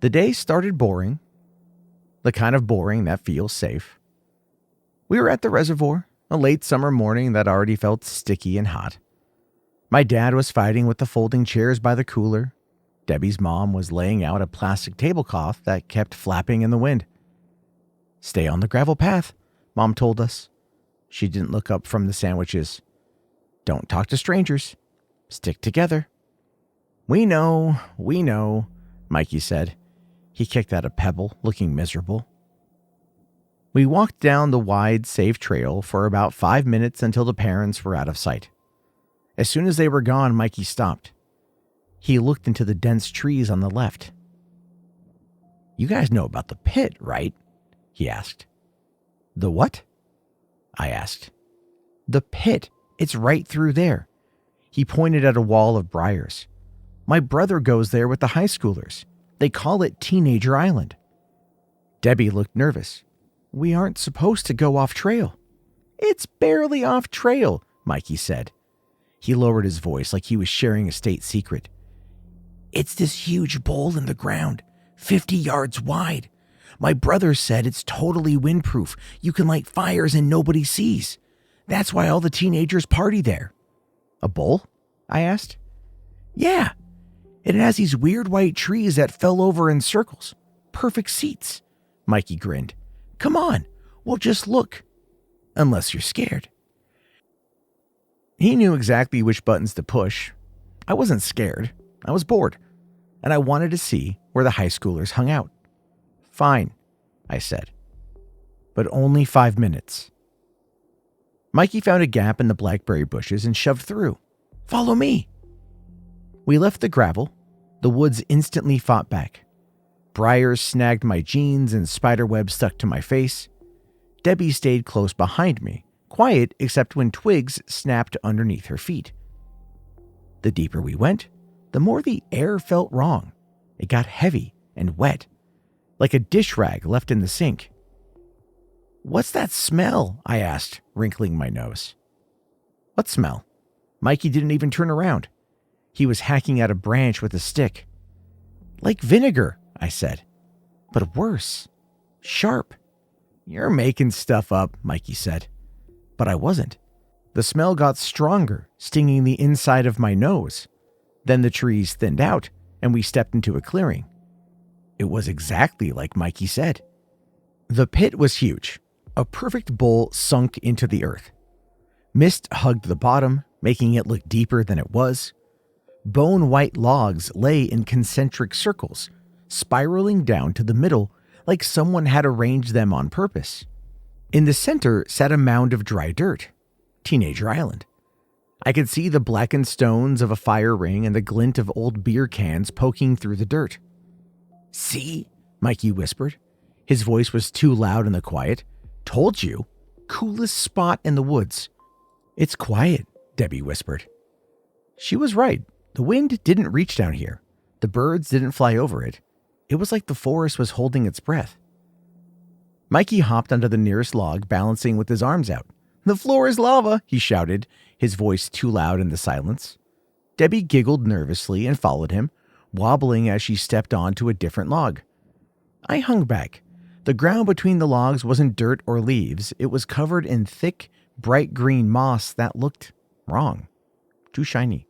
The day started boring, the kind of boring that feels safe. We were at the reservoir, a late summer morning that already felt sticky and hot. My dad was fighting with the folding chairs by the cooler. Debbie's mom was laying out a plastic tablecloth that kept flapping in the wind. "Stay on the gravel path," Mom told us. She didn't look up from the sandwiches. "Don't talk to strangers. Stick together." We know, Mikey said. He kicked at a pebble, looking miserable. We walked down the wide, safe trail for about 5 minutes until the parents were out of sight. As soon as they were gone, Mikey stopped. He looked into the dense trees on the left. "You guys know about the pit, right?" he asked. "The what?" I asked. "The pit. It's right through there." He pointed at a wall of briars. "My brother goes there with the high schoolers. They call it Teenager Island." Debbie looked nervous. "We aren't supposed to go off trail." "It's barely off trail," Mikey said. He lowered his voice like he was sharing a state secret. "It's this huge bowl in the ground, 50 yards wide. My brother said it's totally windproof. You can light fires and nobody sees. That's why all the teenagers party there." "A bowl?" I asked. "Yeah. It has these weird white trees that fell over in circles. Perfect seats." Mikey grinned. "Come on, we'll just look. Unless you're scared." He knew exactly which buttons to push. I wasn't scared. I was bored. And I wanted to see where the high schoolers hung out. "Fine," I said. "But only 5 minutes." Mikey found a gap in the blackberry bushes and shoved through. "Follow me." We left the gravel. The woods instantly fought back. Briars snagged my jeans and spiderwebs stuck to my face. Debbie stayed close behind me, quiet except when twigs snapped underneath her feet. The deeper we went, the more the air felt wrong. It got heavy and wet, like a dish rag left in the sink. "What's that smell?" I asked, wrinkling my nose. "What smell?" Mikey didn't even turn around. He was hacking at a branch with a stick. "Like vinegar," I said. "But worse. Sharp." "You're making stuff up," Mikey said. But I wasn't. The smell got stronger, stinging the inside of my nose. Then the trees thinned out, and we stepped into a clearing. It was exactly like Mikey said. The pit was huge, a perfect bowl sunk into the earth. Mist hugged the bottom, making it look deeper than it was. Bone-white logs lay in concentric circles, spiraling down to the middle like someone had arranged them on purpose. In the center sat a mound of dry dirt, Teenager Island. I could see the blackened stones of a fire ring and the glint of old beer cans poking through the dirt. "See?" Mikey whispered. His voice was too loud in the quiet. "Told you. Coolest spot in the woods." "It's quiet," Debbie whispered. She was right. The wind didn't reach down here. The birds didn't fly over it. It was like the forest was holding its breath. Mikey hopped onto the nearest log, balancing with his arms out. "The floor is lava," he shouted, his voice too loud in the silence. Debbie giggled nervously and followed him, wobbling as she stepped onto a different log. I hung back. The ground between the logs wasn't dirt or leaves. It was covered in thick, bright green moss that looked wrong. Too shiny.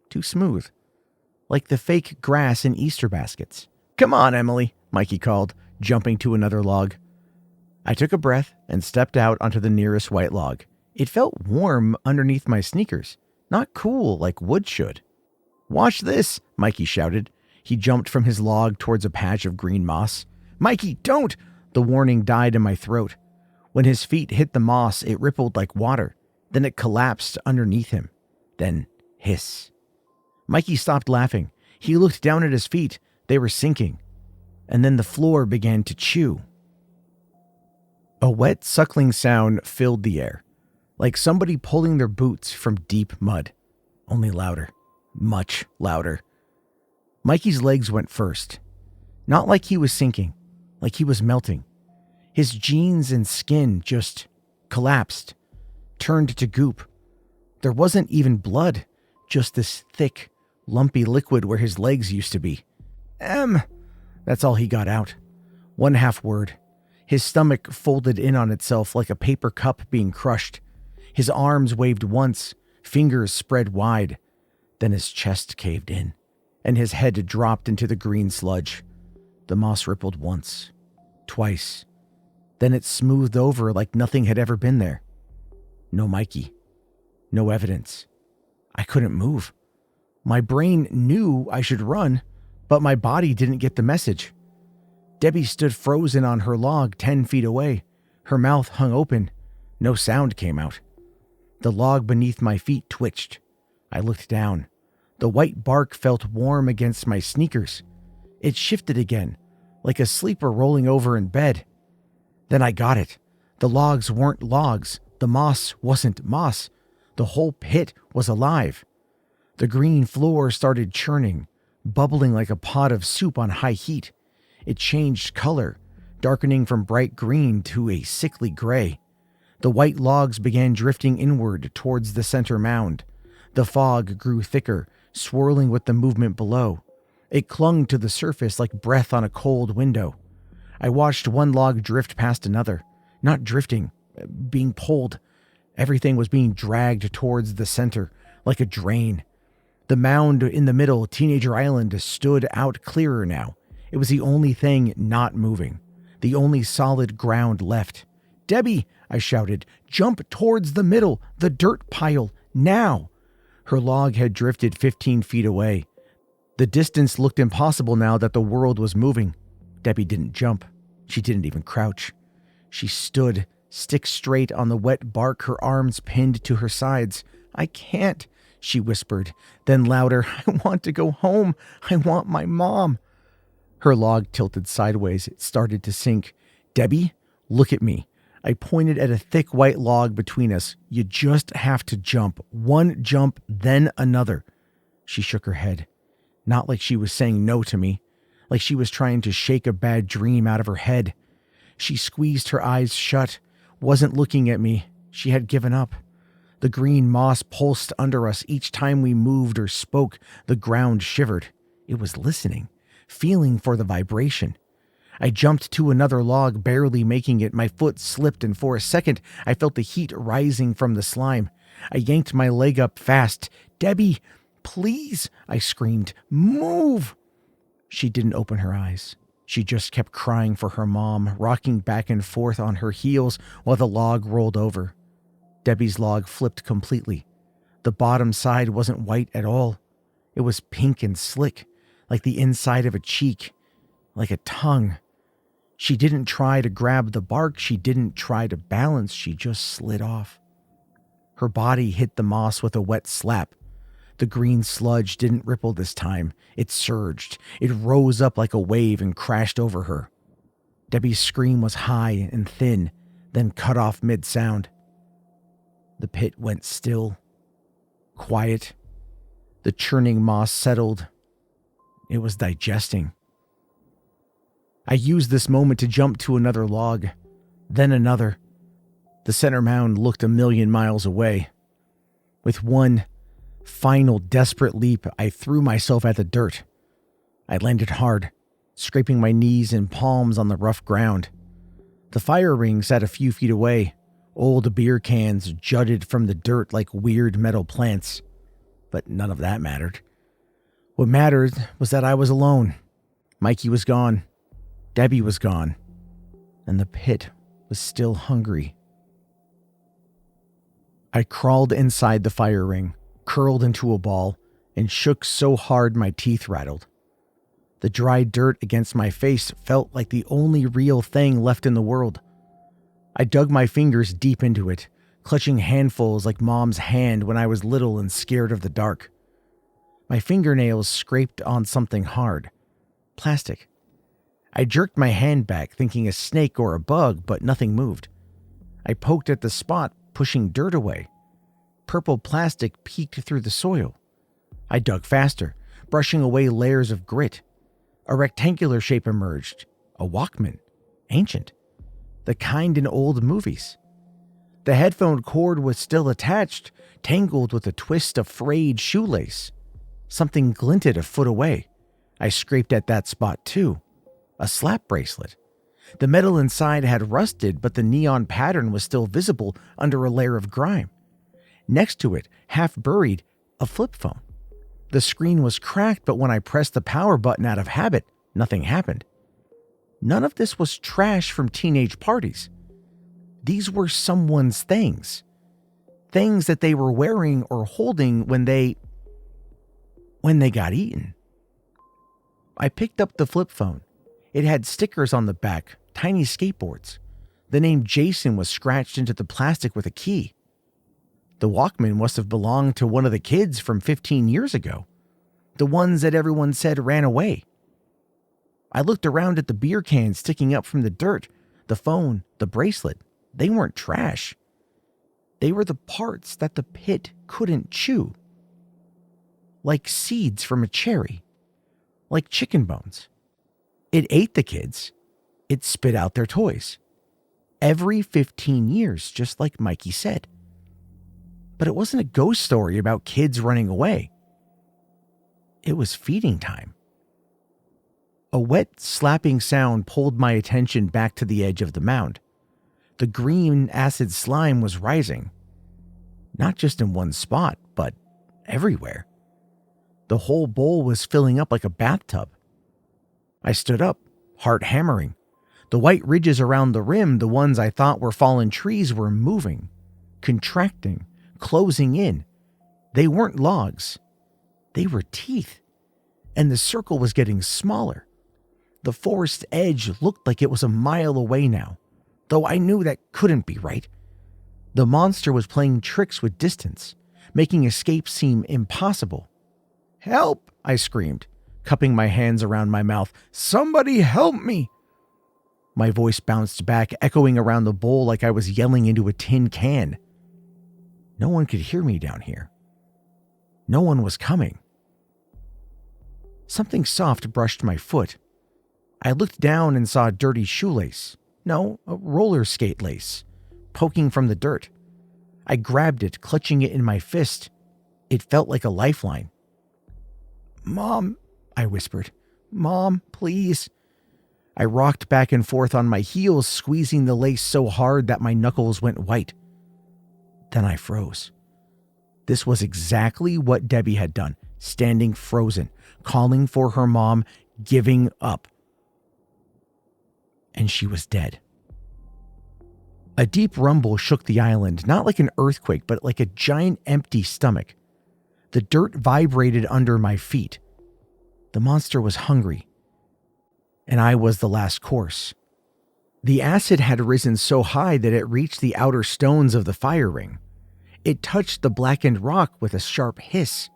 Too smooth. Like the fake grass in Easter baskets. "Come on, Emily," Mikey called, jumping to another log. I took a breath and stepped out onto the nearest white log. It felt warm underneath my sneakers, not cool like wood should. "Watch this," Mikey shouted. He jumped from his log towards a patch of green moss. "Mikey, don't!" The warning died in my throat. When his feet hit the moss, it rippled like water. Then it collapsed underneath him. Then hiss. Mikey stopped laughing. He looked down at his feet. They were sinking. And then the floor began to chew. A wet, suckling sound filled the air, like somebody pulling their boots from deep mud. Only louder. Much louder. Mikey's legs went first. Not like he was sinking, like he was melting. His jeans and skin just collapsed, turned to goop. There wasn't even blood, just this thick, lumpy liquid where his legs used to be. That's all he got out. One half word. His stomach folded in on itself like a paper cup being crushed. His arms waved once, fingers spread wide. Then his chest caved in, and his head dropped into the green sludge. The moss rippled once, twice. Then it smoothed over like nothing had ever been there. No Mikey. No evidence. I couldn't move. My brain knew I should run, but my body didn't get the message. Debbie stood frozen on her log 10 feet away. Her mouth hung open. No sound came out. The log beneath my feet twitched. I looked down. The white bark felt warm against my sneakers. It shifted again, like a sleeper rolling over in bed. Then I got it. The logs weren't logs. The moss wasn't moss. The whole pit was alive. The green floor started churning, bubbling like a pot of soup on high heat. It changed color, darkening from bright green to a sickly gray. The white logs began drifting inward towards the center mound. The fog grew thicker, swirling with the movement below. It clung to the surface like breath on a cold window. I watched one log drift past another, not drifting, being pulled. Everything was being dragged towards the center, like a drain. The mound in the middle, Teenager Island, stood out clearer now. It was the only thing not moving, the only solid ground left. "Debbie," I shouted, "jump towards the middle, the dirt pile, now!" Her log had drifted 15 feet away. The distance looked impossible now that the world was moving. Debbie didn't jump. She didn't even crouch. She stood, stick straight on the wet bark, her arms pinned to her sides. "I can't," she whispered. Then louder, "I want to go home. I want my mom." Her log tilted sideways. It started to sink. "Debbie, look at me." I pointed at a thick white log between us. "You just have to jump. One jump, then another." She shook her head. Not like she was saying no to me, like she was trying to shake a bad dream out of her head. She squeezed her eyes shut, wasn't looking at me. She had given up. The green moss pulsed under us each time we moved or spoke. The ground shivered. It was listening, feeling for the vibration. I jumped to another log, barely making it. My foot slipped, and for a second, I felt the heat rising from the slime. I yanked my leg up fast. "Debbie, please," I screamed. "Move!" She didn't open her eyes. She just kept crying for her mom, rocking back and forth on her heels while the log rolled over. Debbie's log flipped completely. The bottom side wasn't white at all. It was pink and slick, like the inside of a cheek, like a tongue. She didn't try to grab the bark. She didn't try to balance. She just slid off. Her body hit the moss with a wet slap. The green sludge didn't ripple this time. It surged. It rose up like a wave and crashed over her. Debbie's scream was high and thin, then cut off mid-sound. The pit went still, quiet. The churning moss settled. It was digesting. I used this moment to jump to another log, then another. The center mound looked 1,000,000 miles away. With one final desperate leap, I threw myself at the dirt. I landed hard, scraping my knees and palms on the rough ground. The fire ring sat a few feet away. Old beer cans jutted from the dirt like weird metal plants. But none of that mattered. What mattered was that I was alone. Mikey was gone. Debbie was gone. And the pit was still hungry. I crawled inside the fire ring, curled into a ball, and shook so hard my teeth rattled. The dry dirt against my face felt like the only real thing left in the world. I dug my fingers deep into it, clutching handfuls like Mom's hand when I was little and scared of the dark. My fingernails scraped on something hard. Plastic. I jerked my hand back, thinking a snake or a bug, but nothing moved. I poked at the spot, pushing dirt away. Purple plastic peeked through the soil. I dug faster, brushing away layers of grit. A rectangular shape emerged. A Walkman. Ancient. The kind in old movies. The headphone cord was still attached, tangled with a twist of frayed shoelace. Something glinted a foot away. I scraped at that spot too. a slap bracelet. The metal inside had rusted, but the neon pattern was still visible under a layer of grime. Next to it, half buried, a flip phone. The screen was cracked, but when I pressed the power button out of habit, nothing happened. None of this was trash from teenage parties. These were someone's things. Things that they were wearing or holding when they got eaten. I picked up the flip phone. It had stickers on the back, tiny skateboards. The name Jason was scratched into the plastic with a key. The Walkman must have belonged to one of the kids from 15 years ago. The ones that everyone said ran away. I looked around at the beer cans sticking up from the dirt, the phone, the bracelet. They weren't trash. They were the parts that the pit couldn't chew. Like seeds from a cherry. Like chicken bones. It ate the kids. It spit out their toys. Every 15 years, just like Mikey said. But it wasn't a ghost story about kids running away. It was feeding time. A wet, slapping sound pulled my attention back to the edge of the mound. The green acid slime was rising. Not just in one spot, but everywhere. The whole bowl was filling up like a bathtub. I stood up, heart hammering. The white ridges around the rim, the ones I thought were fallen trees, were moving, contracting, closing in. They weren't logs. They were teeth. And the circle was getting smaller. The forest edge looked like it was a mile away now, though I knew that couldn't be right. The monster was playing tricks with distance, making escape seem impossible. "Help!" I screamed, cupping my hands around my mouth. "Somebody help me!" My voice bounced back, echoing around the bowl like I was yelling into a tin can. No one could hear me down here. No one was coming. Something soft brushed my foot. I looked down and saw a dirty shoelace. No, a roller skate lace, poking from the dirt. I grabbed it, clutching it in my fist. It felt like a lifeline. "Mom," I whispered. "Mom, please." I rocked back and forth on my heels, squeezing the lace so hard that my knuckles went white. Then I froze. This was exactly what Debbie had done, standing frozen, calling for her mom, giving up. And she was dead. A deep rumble shook the island, not like an earthquake, but like a giant empty stomach. The dirt vibrated under my feet. The monster was hungry. And I was the last course. The acid had risen so high that it reached the outer stones of the fire ring. It touched the blackened rock with a sharp hiss,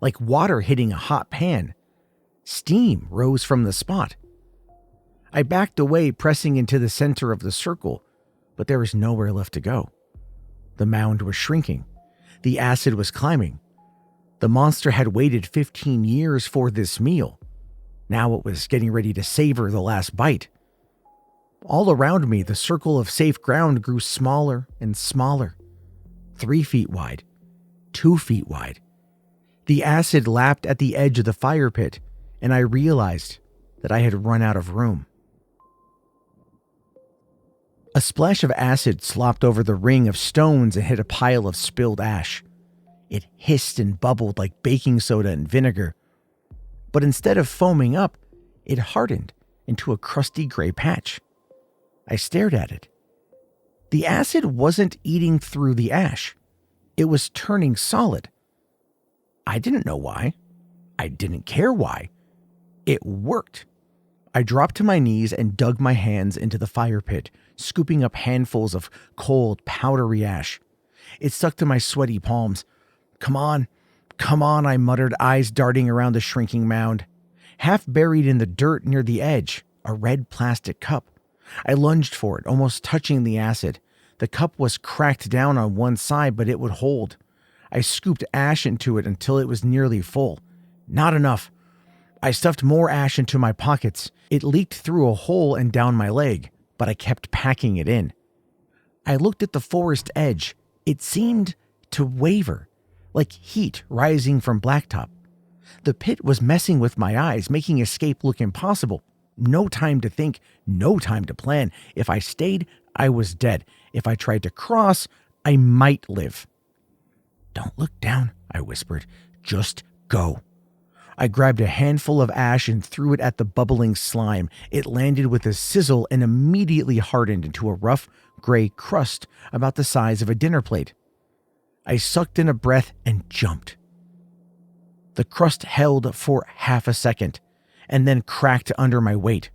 like water hitting a hot pan. Steam rose from the spot. I backed away, pressing into the center of the circle, but there was nowhere left to go. The mound was shrinking. The acid was climbing. The monster had waited 15 years for this meal. Now it was getting ready to savor the last bite. All around me, the circle of safe ground grew smaller and smaller. 3 feet wide, 2 feet wide. The acid lapped at the edge of the fire pit, and I realized that I had run out of room. A splash of acid slopped over the ring of stones and hit a pile of spilled ash. It hissed and bubbled like baking soda and vinegar. But instead of foaming up, it hardened into a crusty gray patch. I stared at it. The acid wasn't eating through the ash. It was turning solid. I didn't know why. I didn't care why. It worked. I dropped to my knees and dug my hands into the fire pit, scooping up handfuls of cold, powdery ash. It stuck to my sweaty palms. Come on, I muttered, eyes darting around the shrinking mound. Half buried in the dirt near the edge, a red plastic cup. I lunged for it, almost touching the acid. The cup was cracked down on one side, but it would hold. I scooped ash into it until it was nearly full. Not enough. I stuffed more ash into my pockets. It leaked through a hole and down my leg, but I kept packing it in. I looked at the forest edge. It seemed to waver, like heat rising from blacktop. The pit was messing with my eyes, making escape look impossible. No time to think, no time to plan. If I stayed, I was dead. If I tried to cross, I might live. "Don't look down," I whispered. "Just go." I grabbed a handful of ash and threw it at the bubbling slime. It landed with a sizzle and immediately hardened into a rough, gray crust about the size of a dinner plate. I sucked in a breath and jumped. The crust held for half a second and then cracked under my weight.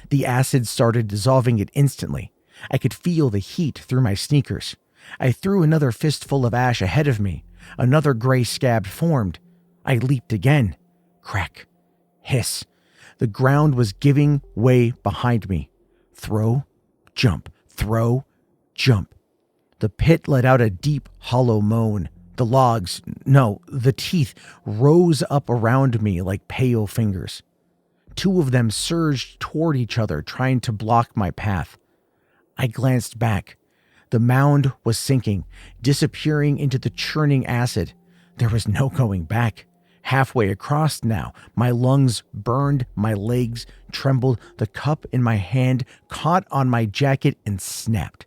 The acid started dissolving it instantly. I could feel the heat through my sneakers. I threw another fistful of ash ahead of me. Another gray scab formed. I leaped again. Crack. Hiss. The ground was giving way behind me. Throw, jump, throw, jump. The pit let out a deep, hollow moan. The teeth rose up around me like pale fingers. Two of them surged toward each other, trying to block my path. I glanced back. The mound was sinking, disappearing into the churning acid. There was no going back. Halfway across now, my lungs burned, my legs trembled, the cup in my hand caught on my jacket and snapped.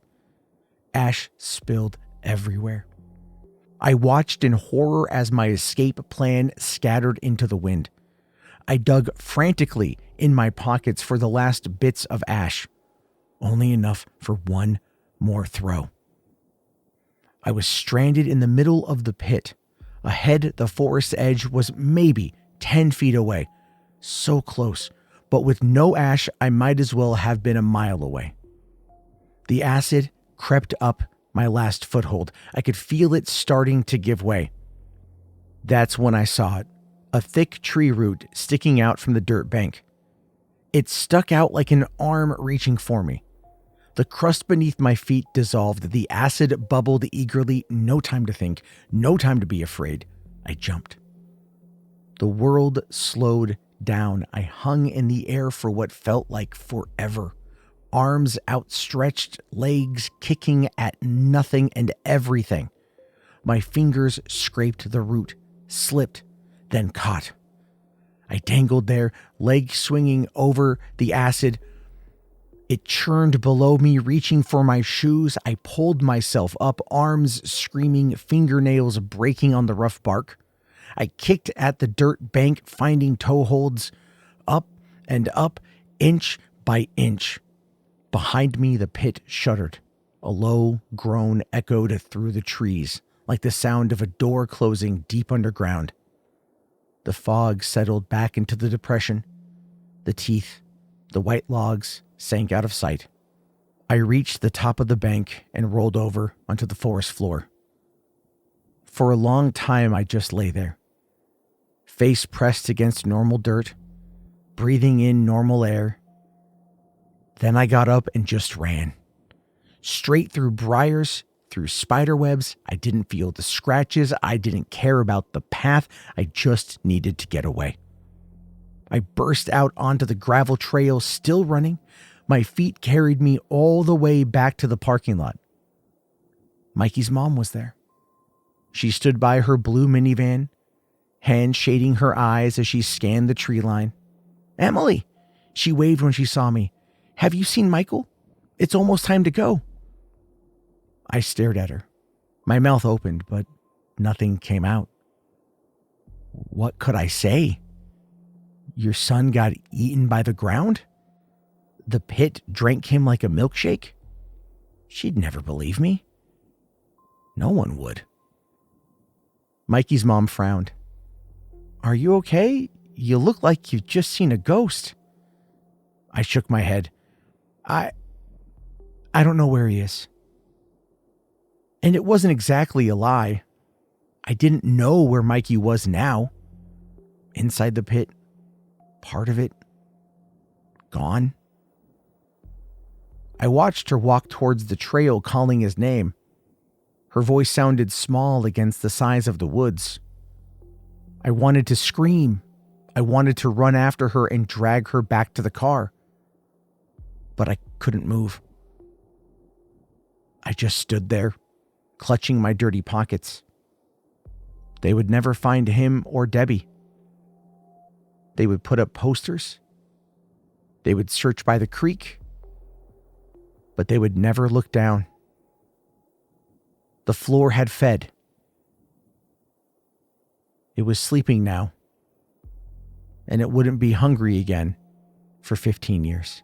Ash spilled everywhere. I watched in horror as my escape plan scattered into the wind. I dug frantically in my pockets for the last bits of ash, only enough for one more throw. I was stranded in the middle of the pit. Ahead, the forest edge was maybe 10 feet away. So close, but with no ash, I might as well have been a mile away. The acid crept up my last foothold. I could feel it starting to give way. That's when I saw it, a thick tree root sticking out from the dirt bank. It stuck out like an arm reaching for me. The crust beneath my feet dissolved. The acid bubbled eagerly. No time to think. No time to be afraid. I jumped. The world slowed down. I hung in the air for what felt like forever. Arms outstretched, legs kicking at nothing and everything. My fingers scraped the root, slipped, then caught. I dangled there, legs swinging over the acid. It churned below me, reaching for my shoes. I pulled myself up, arms screaming, fingernails breaking on the rough bark. I kicked at the dirt bank, finding toeholds, up and up, inch by inch. Behind me, the pit shuddered. A low groan echoed through the trees, like the sound of a door closing deep underground. The fog settled back into the depression. The teeth, the white logs, sank out of sight. I reached the top of the bank and rolled over onto the forest floor. For a long time, I just lay there, face pressed against normal dirt, breathing in normal air. Then I got up and just ran. Straight through briars, through spider webs. I didn't feel the scratches. I didn't care about the path. I just needed to get away. I burst out onto the gravel trail, still running. My feet carried me all the way back to the parking lot. Mikey's mom was there. She stood by her blue minivan, hand shading her eyes as she scanned the tree line. "Emily," she waved when she saw me. "Have you seen Michael? It's almost time to go." I stared at her. My mouth opened, but nothing came out. What could I say? Your son got eaten by the ground? The pit drank him like a milkshake? She'd never believe me. No one would. Mikey's mom frowned. "Are you okay? You look like you've just seen a ghost." I shook my head. I don't know where he is. And it wasn't exactly a lie. I didn't know where Mikey was now. Inside the pit, part of it, gone. I watched her walk towards the trail, calling his name. Her voice sounded small against the size of the woods. I wanted to scream. I wanted to run after her and drag her back to the car. But I couldn't move. I just stood there, clutching my dirty pockets. They would never find him or Debbie. They would put up posters. They would search by the creek, but they would never look down. The floor had fed. It was sleeping now, and it wouldn't be hungry again for 15 years.